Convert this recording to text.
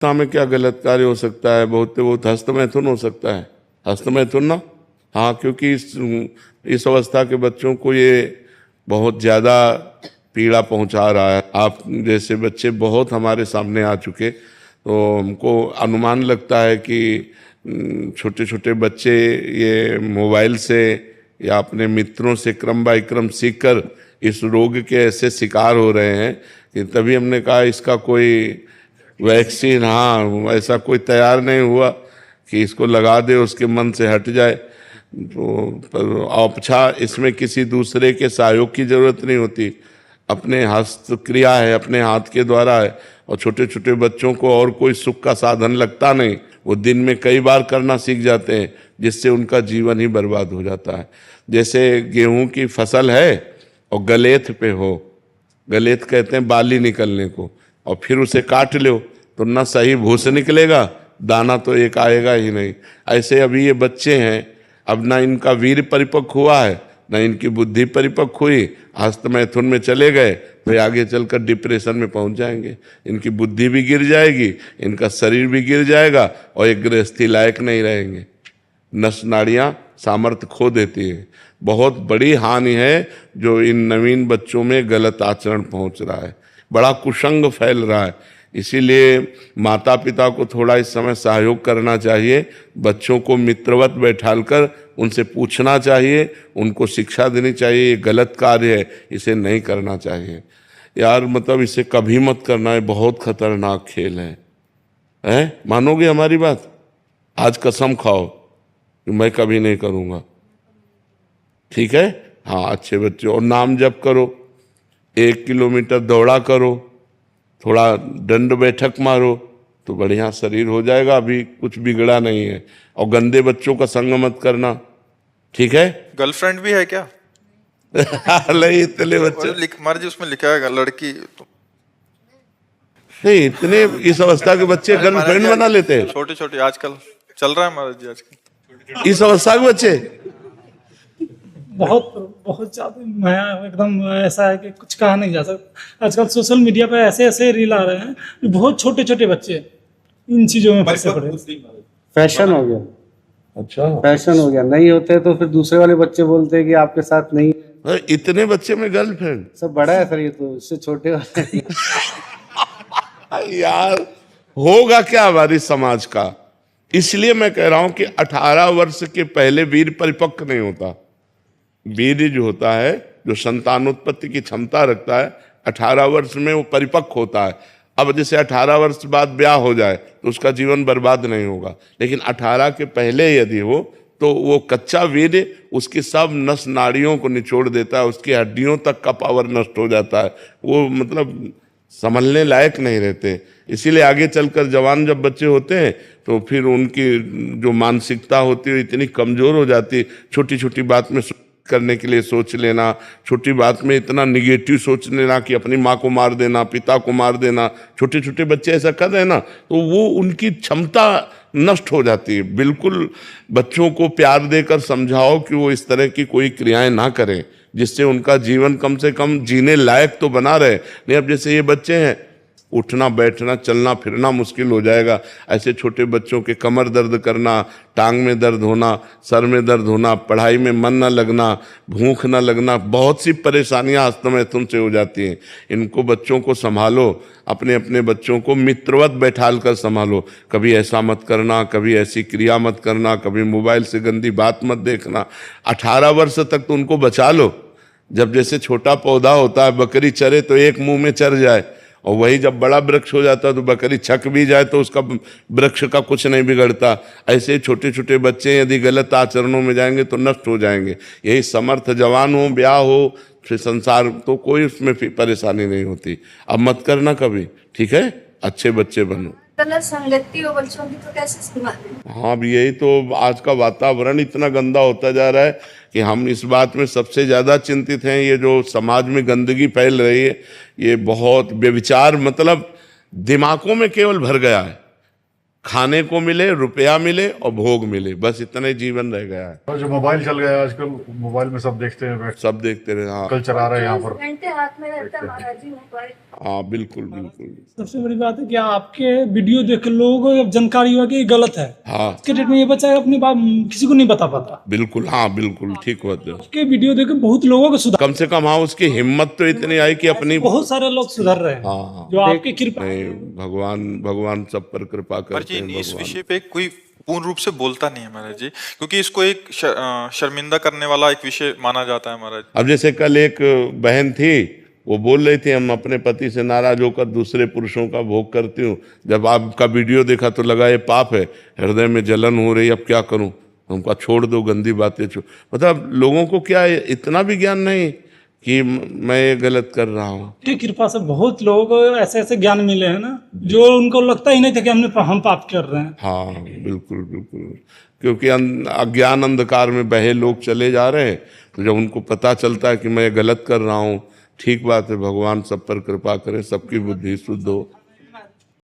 में क्या गलत कार्य हो सकता है? बहुत हस्तमैथुन हो सकता है। हस्तमैथुन ना, हाँ, क्योंकि इस अवस्था के बच्चों को ये बहुत ज़्यादा पीड़ा पहुंचा रहा है। आप जैसे बच्चे बहुत हमारे सामने आ चुके, तो हमको अनुमान लगता है कि छोटे छोटे बच्चे ये मोबाइल से या अपने मित्रों से क्रम बाई क्रम सीखकर इस रोग के ऐसे शिकार हो रहे हैं कि तभी हमने कहा इसका कोई वैक्सीन, हाँ, ऐसा कोई तैयार नहीं हुआ कि इसको लगा दे उसके मन से हट जाए। तो पर औपछा इसमें किसी दूसरे के सहयोग की जरूरत नहीं होती, अपने हस्त क्रिया है, अपने हाथ के द्वारा है। और छोटे छोटे बच्चों को और कोई सुख का साधन लगता नहीं, वो दिन में कई बार करना सीख जाते हैं, जिससे उनका जीवन ही बर्बाद हो जाता है। जैसे गेहूं की फसल है और गलेथ पे हो, गलेथ कहते हैं बाली निकलने को, और फिर उसे काट लो तो ना सही भूस निकलेगा, दाना तो एक आएगा ही नहीं। ऐसे अभी ये बच्चे हैं, अब ना इनका वीर परिपक्व हुआ है, ना इनकी बुद्धि परिपक्व हुई, हस्तमैथुन में चले गए तो आगे चलकर डिप्रेशन में पहुंच जाएंगे। इनकी बुद्धि भी गिर जाएगी, इनका शरीर भी गिर जाएगा और एक गृहस्थी लायक नहीं रहेंगे। नस नाड़ियाँ सामर्थ्य खो देती है। बहुत बड़ी हानि है जो इन नवीन बच्चों में गलत आचरण पहुंच रहा है, बड़ा कुसंग फैल रहा है। इसीलिए माता पिता को थोड़ा इस समय सहयोग करना चाहिए, बच्चों को मित्रवत बैठालकर उनसे पूछना चाहिए, उनको शिक्षा देनी चाहिए, ये गलत कार्य है, इसे नहीं करना चाहिए यार, मतलब इसे कभी मत करना है, बहुत खतरनाक खेल है? मानोगे हमारी बात? आज कसम खाओ कि मैं कभी नहीं करूँगा, ठीक है? हाँ, अच्छे बच्चे, और नाम जप करो, 1 किलोमीटर दौड़ा करो, थोड़ा दंड बैठक मारो तो बढ़िया शरीर हो जाएगा, अभी कुछ बिगड़ा नहीं है। और गंदे बच्चों का संग मत करना, ठीक है? गर्लफ्रेंड भी है क्या? नहीं, इतने बच्चे महाराज जी उसमें लिखा है लड़की तो नहीं, इतने इस अवस्था के बच्चे गर्लफ्रेंड बना लेते हैं। छोटे छोटे आजकल चल रहा है महाराज जी, आजकल इस अवस्था के बच्चे बहुत बहुत ज्यादा मैं एकदम ऐसा है कि कुछ कहा नहीं जा सकता। आजकल सोशल मीडिया पे ऐसे ऐसे रील आ रहे हैं कि बहुत छोटे छोटे बच्चे इन चीजों में फंसे पड़े। फैशन हो गया। अच्छा, फैशन हो गया, नहीं होते तो फिर दूसरे वाले बच्चे बोलते हैं कि आपके साथ नहीं। इतने बच्चे में गर्लफ्रेंड? सब बड़ा है सर, ये तो इससे छोटे वाले यार होगा क्या हमारी समाज का? इसलिए मैं कह रहा हूं कि 18 वर्ष के पहले वीर परिपक्व नहीं होता। वीर जो होता है, जो संतानोत्पत्ति की क्षमता रखता है, 18 वर्ष में वो परिपक्व होता है। अब जैसे 18 वर्ष बाद ब्याह हो जाए तो उसका जीवन बर्बाद नहीं होगा, लेकिन 18 के पहले यदि हो तो वो कच्चा वीर उसकी सब नस नाड़ियों को निचोड़ देता है, उसकी हड्डियों तक का पावर नष्ट हो जाता है, वो मतलब संभलने लायक नहीं रहते। इसीलिए आगे चलकर जवान जब बच्चे होते हैं तो फिर उनकी जो मानसिकता होती है इतनी कमजोर हो जाती है, छोटी छोटी बात में करने के लिए सोच लेना, छोटी बात में इतना निगेटिव सोच लेना कि अपनी माँ को मार देना, पिता को मार देना। छोटे छोटे बच्चे ऐसा कर रहे हैं ना, तो वो उनकी क्षमता नष्ट हो जाती है। बिल्कुल बच्चों को प्यार देकर समझाओ कि वो इस तरह की कोई क्रियाएं ना करें, जिससे उनका जीवन कम से कम जीने लायक तो बना रहे। नहीं, अब जैसे ये बच्चे हैं, उठना बैठना चलना फिरना मुश्किल हो जाएगा। ऐसे छोटे बच्चों के कमर दर्द करना, टांग में दर्द होना, सर में दर्द होना, पढ़ाई में मन न लगना, भूख न लगना, बहुत सी परेशानियां हस्तमैथुन से हो जाती हैं। इनको बच्चों को संभालो, अपने अपने बच्चों को मित्रवत बैठाल कर संभालो। कभी ऐसा मत करना, कभी ऐसी क्रिया मत करना, कभी मोबाइल से गंदी बात मत देखना। 18 वर्ष तक तो उनको बचा लो। जब जैसे छोटा पौधा होता है, बकरी चरे तो एक मुंह में चर जाए, और वही जब बड़ा वृक्ष हो जाता है तो बकरी छक भी जाए तो उसका वृक्ष का कुछ नहीं बिगड़ता। ऐसे छोटे छोटे बच्चे यदि गलत आचरणों में जाएंगे तो नष्ट हो जाएंगे। यही समर्थ जवान हो, ब्याह हो, फिर संसार, तो कोई उसमें परेशानी नहीं होती। अब मत करना कभी, ठीक है? अच्छे बच्चे बनो। गलत संगति हो बच्चों की तो कैसे संभालें? हाँ, अब यही तो आज का वातावरण इतना गंदा होता जा रहा है कि हम इस बात में सबसे ज़्यादा चिंतित हैं। ये जो समाज में गंदगी फैल रही है, ये बहुत व्यभिचार, मतलब दिमागों में केवल भर गया है। खाने को मिले, रुपया मिले और भोग मिले, बस इतना ही जीवन रह गया है। और जो मोबाइल चल गया है आजकल, मोबाइल में सब देखते हैं बैठ, सब देखते रहे। हाँ कल चला रहा है यहाँ पर। घंटे हाथ में रहता है महाराज जी मोबाइल। हाँ बिल्कुल बिल्कुल। सबसे बड़ी बात है कि आपके वीडियो देख के लोगों को अब जानकारी हुआ कि ये गलत है। हाँ के डेट में ये बच्चा अपनी बात किसी को नहीं बता पाता। बिल्कुल, हाँ बिल्कुल ठीक बात है। आपके वीडियो देख के बहुत लोगों को सुधार, कम से कम हाँ उसकी हिम्मत तो इतनी आई कि अपनी, बहुत सारे लोग सुधर रहे हैं हाँ जो आपकी कृपा। नहीं, भगवान सब पर कृपा पर करते जी हैं इस भगवान। विषय पे कोई पूर्ण रूप से बोलता नहीं है महाराज जी, क्योंकि इसको एक शर्मिंदा करने वाला एक विषय माना जाता है महाराज। अब जैसे कल एक बहन थी, वो बोल रही थी हम अपने पति से नाराज होकर दूसरे पुरुषों का भोग करती हूँ, जब आपका वीडियो देखा तो लगा ये पाप है, हृदय में जलन हो रही, अब क्या करूँ। हमको छोड़ दो, गंदी बातें छोड़। मतलब लोगों को क्या इतना भी ज्ञान नहीं कि मैं ये गलत कर रहा हूँ। की कृपा से बहुत लोगों को ऐसे ऐसे ज्ञान मिले हैं ना, जो उनको लगता ही नहीं था कि हम पाप कर रहे हैं। हाँ बिल्कुल बिल्कुल, क्योंकि अज्ञान अंधकार में बहे लोग चले जा रहे हैं, तो जब उनको पता चलता है कि मैं ये गलत कर रहा हूँ, ठीक बात है, भगवान सब पर कृपा करें, सबकी बुद्धि शुद्ध हो।